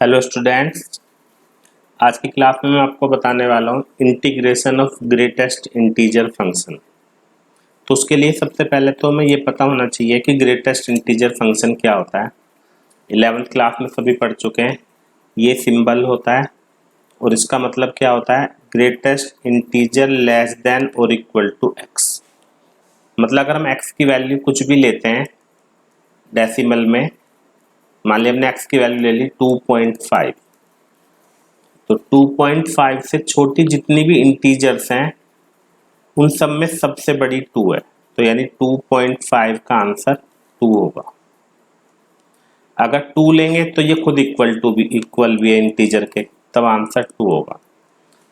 Hello students, आज की class में मैं आपको बताने वाला हूँ integration of greatest integer function. तो उसके लिए सबसे पहले तो हमें ये पता होना चाहिए कि ग्रेटेस्ट इंटीजर फंक्शन क्या होता है। 11th क्लास में सभी पढ़ चुके हैं। ये सिंबल होता है और इसका मतलब क्या होता है, ग्रेटेस्ट इंटीजर लेस देन और इक्वल टू एक्स। मतलब अगर हम एक्स की वैल्यू कुछ भी लेते हैं डेसिमल में, मान लिया हमने एक्स की वैल्यू ले ली 2.5, तो 2.5 से छोटी जितनी भी इंटीजर्स हैं उन सब में सबसे बड़ी 2 है, तो यानी 2.5 का आंसर 2 होगा। अगर 2 लेंगे तो ये खुद इक्वल भी है इंटीजर के, तब आंसर 2 होगा।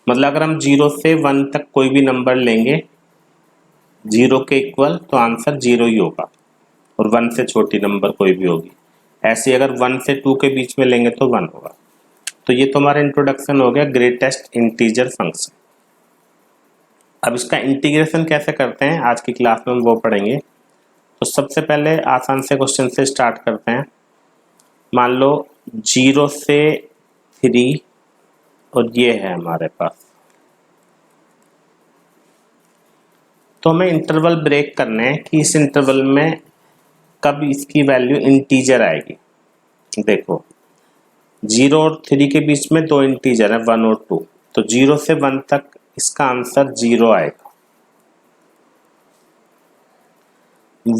मतलब अगर हम 0 से 1 तक कोई भी नंबर लेंगे 0 के इक्वल तो आंसर 0 ही होगा, और 1 से छोटी नंबर कोई भी होगी। ऐसे अगर 1 से 2 के बीच में लेंगे तो 1 होगा। तो ये तो हमारा इंट्रोडक्शन हो गया ग्रेटेस्ट इंटीजर फंक्शन। अब इसका इंटीग्रेशन कैसे करते हैं आज की क्लास में हम वो पढ़ेंगे। तो सबसे पहले आसान से क्वेश्चन से स्टार्ट करते हैं। मान लो 0 से 3 और ये है हमारे पास, तो हमें इंटरवल ब्रेक करने हैं कि इस इंटरवल में कब इसकी वैल्यू इंटीजर आएगी। देखो 0 और 3 के बीच में दो इंटीजर है 1 और 2, तो 0 से 1 तक इसका आंसर 0 आएगा।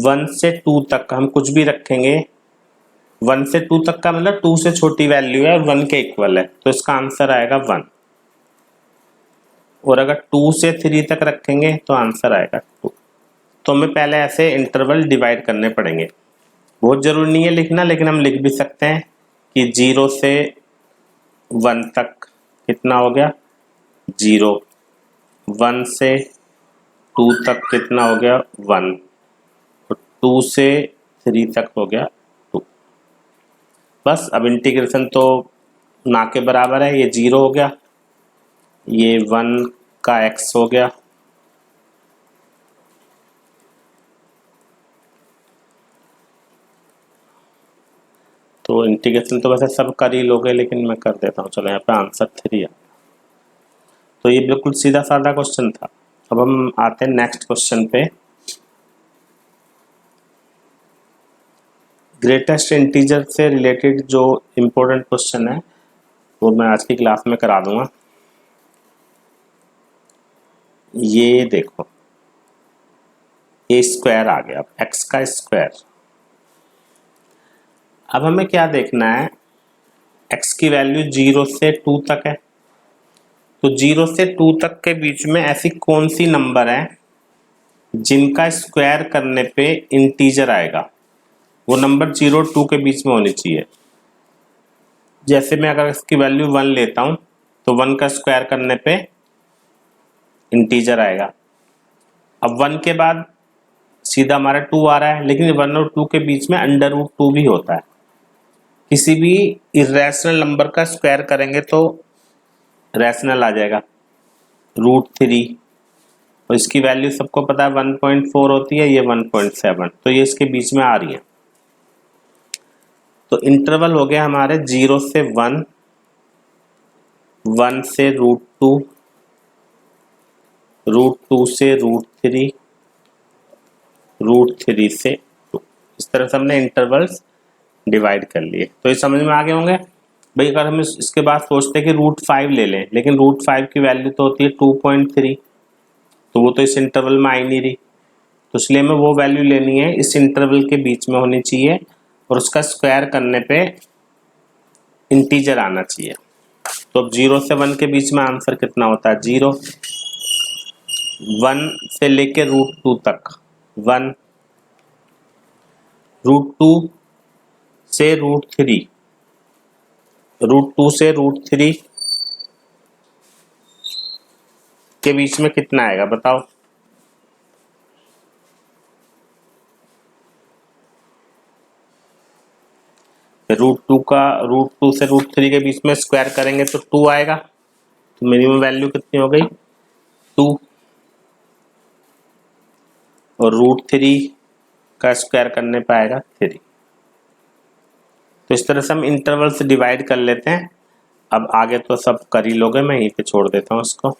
1 से 2 तक हम कुछ भी रखेंगे, 1 से 2 तक का मतलब 2 से छोटी वैल्यू है और 1 के इक्वल है, तो इसका आंसर आएगा 1। और अगर 2 से 3 तक रखेंगे तो आंसर आएगा 2। तो हमें पहले ऐसे इंटरवल डिवाइड करने पड़ेंगे। बहुत जरूरी नहीं है लिखना, लेकिन हम लिख भी सकते हैं कि 0 से 1 तक कितना हो गया 0, 1 से 2 तक कितना हो गया 1, और 2 से 3 तक हो गया 2। बस अब इंटीग्रेशन तो ना के बराबर है, ये 0 हो गया, ये 1 का x हो गया, तो इंटीग्रेशन तो वैसे सब कर ही लोगे, लेकिन मैं कर देता हूँ। चलो यहाँ पे आंसर 3 है। तो ये बिल्कुल सीधा साधा क्वेश्चन था। अब हम आते हैं नेक्स्ट क्वेश्चन पे। ग्रेटेस्ट इंटीजर से रिलेटेड जो इम्पोर्टेंट क्वेश्चन है वो मैं आज की क्लास में करा दूंगा। ये देखो ए स्क्वायर आ गया, एक्स का स्क्वायर। अब हमें क्या देखना है, एक्स की वैल्यू 0 से 2 तक है, तो 0 से 2 तक के बीच में ऐसी कौन सी नंबर है जिनका स्क्वायर करने पे इंटीजर आएगा। वो नंबर 0 और 2 के बीच में होनी चाहिए। जैसे मैं अगर इसकी वैल्यू 1 लेता हूं तो 1 का स्क्वायर करने पे इंटीजर आएगा। अब 1 के बाद सीधा हमारा 2 आ रहा है, लेकिन 1 और 2 के बीच में √2 भी होता है। किसी भी इरेशनल नंबर का स्क्वायर करेंगे तो रैशनल आ जाएगा √3, और इसकी वैल्यू सबको पता है 1.4 होती है, ये 1.7, तो ये इसके बीच में आ रही है। तो इंटरवल हो गया हमारे 0 से 1, 1 से √2, √2 से √3, √3 से 2। इस तरह से हमने इंटरवल्स डिवाइड कर लिए। तो ये समझ में आ गए होंगे भाई। अगर हम इसके बाद सोचते हैं कि √5 ले लें, लेकिन √5 की वैल्यू तो होती है 2.3, तो वो तो इस इंटरवल में आ ही नहीं रही, तो इसलिए हमें वो वैल्यू लेनी है इस इंटरवल के बीच में होनी चाहिए, और उसका स्क्वायर करने पे इंटीजर आना चाहिए। तो अब 0 से 1 के बीच में आंसर कितना होता है 0, 1 से लेके √2 तक 1, √2 से √3, √2 से √3 के बीच में कितना आएगा बताओ। √2 से √3 के बीच में स्क्वायर करेंगे तो 2 आएगा, तो मिनिमम वैल्यू कितनी हो गई 2, और √3 का स्क्वायर करने पे आएगा 3। तो इस तरह से हम इंटरवल से डिवाइड कर लेते हैं। अब आगे तो सब कर ही लोगे, मैं यहीं पे छोड़ देता हूँ इसको।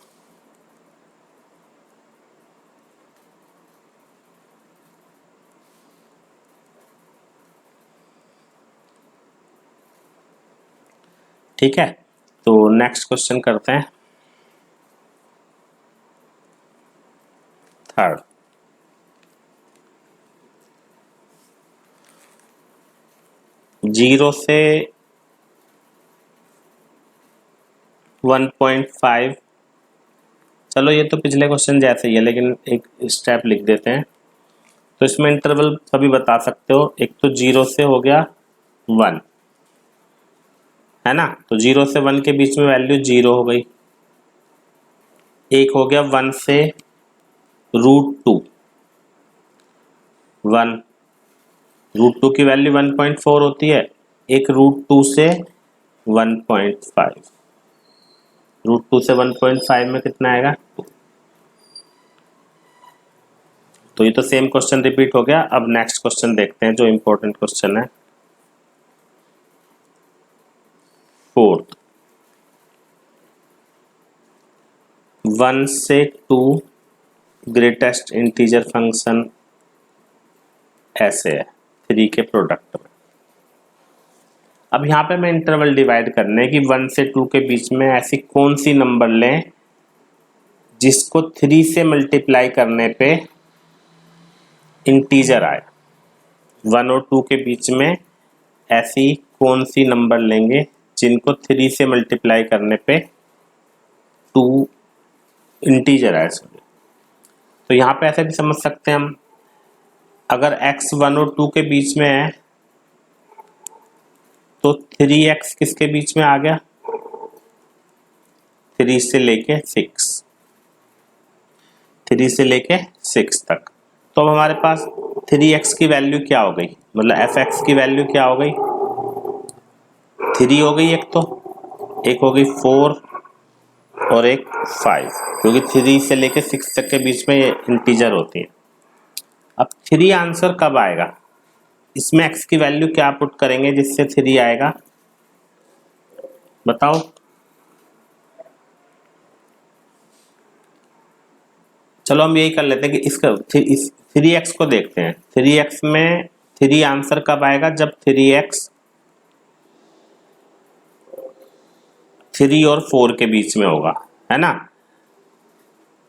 ठीक है, तो नेक्स्ट क्वेश्चन करते हैं, थर्ड। जीरो से 1.5, चलो ये तो पिछले क्वेश्चन जैसे ही है, लेकिन एक स्टेप लिख देते हैं। तो इसमें इंटरवल सभी बता सकते हो, एक तो 0 से हो गया 1, है ना, तो 0 से 1 के बीच में वैल्यू 0 हो गई। एक हो गया 1 से √2, 1, √2 की वैल्यू 1.4 होती है। एक √2 से 1.5, √2 से 1.5 में कितना आएगा 2। तो ये तो सेम क्वेश्चन रिपीट हो गया। अब नेक्स्ट क्वेश्चन देखते हैं जो इंपॉर्टेंट क्वेश्चन है, फोर्थ। 1 से 2 ग्रेटेस्ट इंटीजर फंक्शन ऐसे है 3 के प्रोडक्ट में। अब यहाँ पे मैं इंटरवल डिवाइड करने कि 1 से 2 के बीच में ऐसी कौन सी नंबर लें जिसको 3 से मल्टीप्लाई करने पे इंटीजर आए। 1 और 2 के बीच में ऐसी कौन सी नंबर लेंगे जिनको 3 से मल्टीप्लाई करने पे 2 इंटीजर आए। तो यहाँ पे ऐसे भी समझ सकते हैं हम, अगर x 1 और 2 के बीच में है तो 3x किसके बीच में आ गया, 3 से लेके 6, 3 से लेके 6 तक। तो अब हमारे पास 3x की वैल्यू क्या हो गई, मतलब fx की वैल्यू क्या हो गई, 3 हो गई एक, तो एक हो गई 4 और एक 5, क्योंकि 3 से लेके 6 तक के बीच में ये इंटीजर होती है। अब 3 आंसर कब आएगा, इसमें x की वैल्यू क्या पुट करेंगे जिससे 3 आएगा, बताओ। चलो हम यही कर लेते हैं कि इसका 3x को देखते हैं। 3x में 3 आंसर कब आएगा, जब 3x 3 और 4 के बीच में होगा, है ना।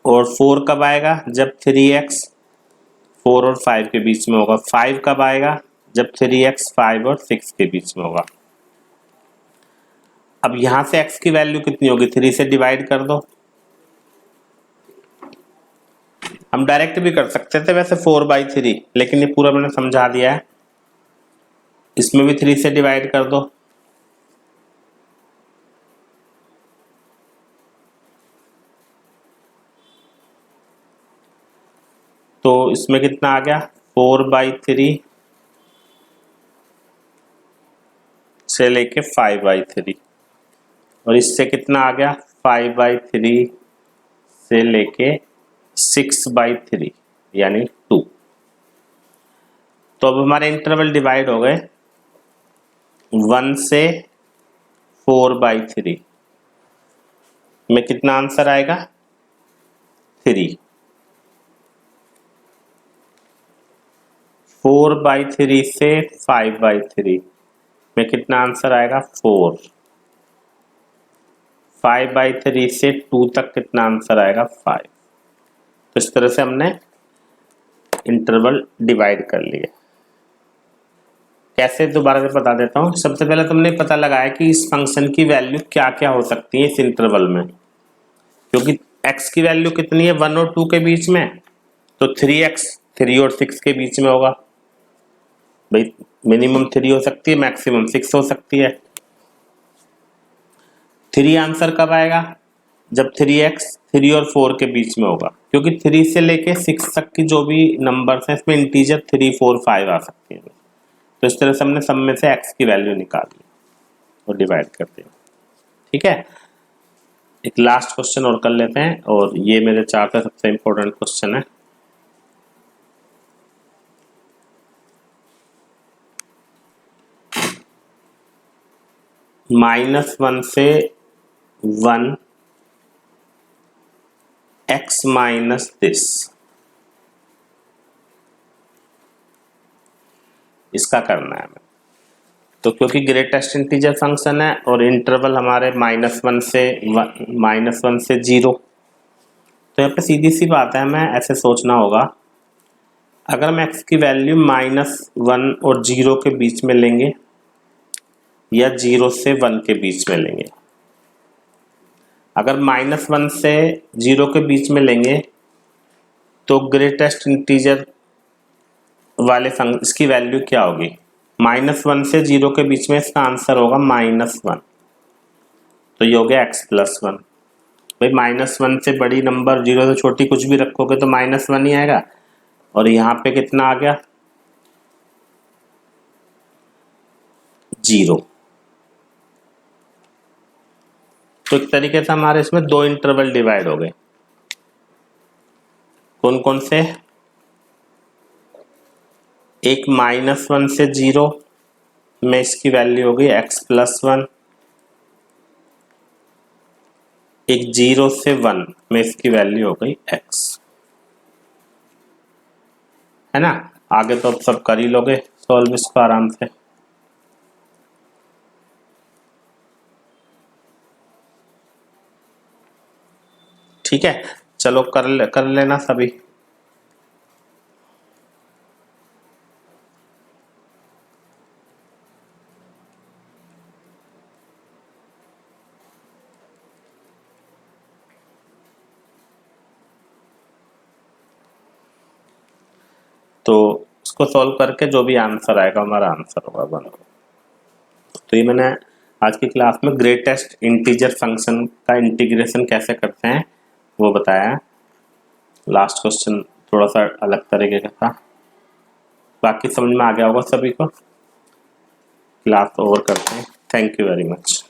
और 4 कब आएगा, जब 3x 4 और 5 के बीच में होगा। 5 कब आएगा, जब 3x 5 और 6 के बीच में होगा। अब यहां से x की वैल्यू कितनी होगी, 3 से डिवाइड कर दो। हम डायरेक्ट भी कर सकते थे वैसे 4/3, लेकिन ये पूरा मैंने समझा दिया है। इसमें भी 3 से डिवाइड कर दो, तो इसमें कितना आ गया 4/3 से लेके 5/3, और इससे कितना आ गया 5/3 से लेके 6/3 यानी 2। तो अब हमारे इंटरवल डिवाइड हो गए 1 से 4/3 में कितना आंसर आएगा 3। 4/3 से 5/3 में कितना आंसर आएगा 4। 5/3 से 2 तक कितना आंसर आएगा 5। तो इस तरह से हमने इंटरवल डिवाइड कर लिया। कैसे, दोबारा से बता देता हूँ। सबसे पहले तुमने पता लगाया कि इस फंक्शन की वैल्यू क्या क्या हो सकती है इस इंटरवल में, क्योंकि x की वैल्यू कितनी है 1 और 2 के बीच में, तो 3x 3 और 6 के बीच में होगा। भाई मिनिमम 3 हो सकती है, मैक्सिमम 6 हो सकती है। 3 आंसर कब आएगा, जब 3x 3 और 4 के बीच में होगा, क्योंकि 3 से लेके 6 तक की जो भी नंबर्स हैं इसमें इंटीजर 3, 4, 5 आ सकती है। तो इस तरह से हमने सब में से x की वैल्यू निकाल ली और डिवाइड करते हैं। ठीक है, एक लास्ट क्वेश्चन और कर लेते हैं, और ये मेरे 4 का सबसे इंपॉर्टेंट क्वेश्चन है। -1 से 1 x माइनस दिस, इसका करना है हमें। तो क्योंकि ग्रेटेस्ट इंटीजर फंक्शन है और इंटरवल हमारे -1 से 0, तो यहाँ पे सीधी सी बात है, हमें ऐसे सोचना होगा, अगर हम x की वैल्यू -1 और 0 के बीच में लेंगे या 0 से 1 के बीच में लेंगे। अगर -1 से 0 के बीच में लेंगे तो ग्रेटेस्ट इंटीजर वाले फंक्शन इसकी वैल्यू क्या होगी? -1 से 0 के बीच में इसका आंसर होगा -1, तो ये हो गया x+1। भाई -1 से बड़ी नंबर, 0 से छोटी कुछ भी रखोगे तो -1 ही आएगा, और यहाँ पे कितना आ गया? 0। तो एक तरीके से हमारे इसमें दो इंटरवल डिवाइड हो गए। कौन कौन से? एक -1 से 0 में इसकी वैल्यू हो गई x+1, एक 0 से 1 में इसकी वैल्यू हो गई x, है ना। आगे तो अब सब कर ही लोगे सॉल्व इसको आराम से। ठीक है, चलो कर लेना सभी। तो इसको सॉल्व करके जो भी आंसर आएगा हमारा आंसर होगा 1। तो ये मैंने आज की क्लास में ग्रेटेस्ट इंटीजर फंक्शन का इंटीग्रेशन कैसे करते हैं वो बताया है। लास्ट क्वेश्चन थोड़ा सा अलग तरीके का था, बाकी समझ में आ गया होगा सभी को। क्लास ओवर करते हैं। Thank you very much.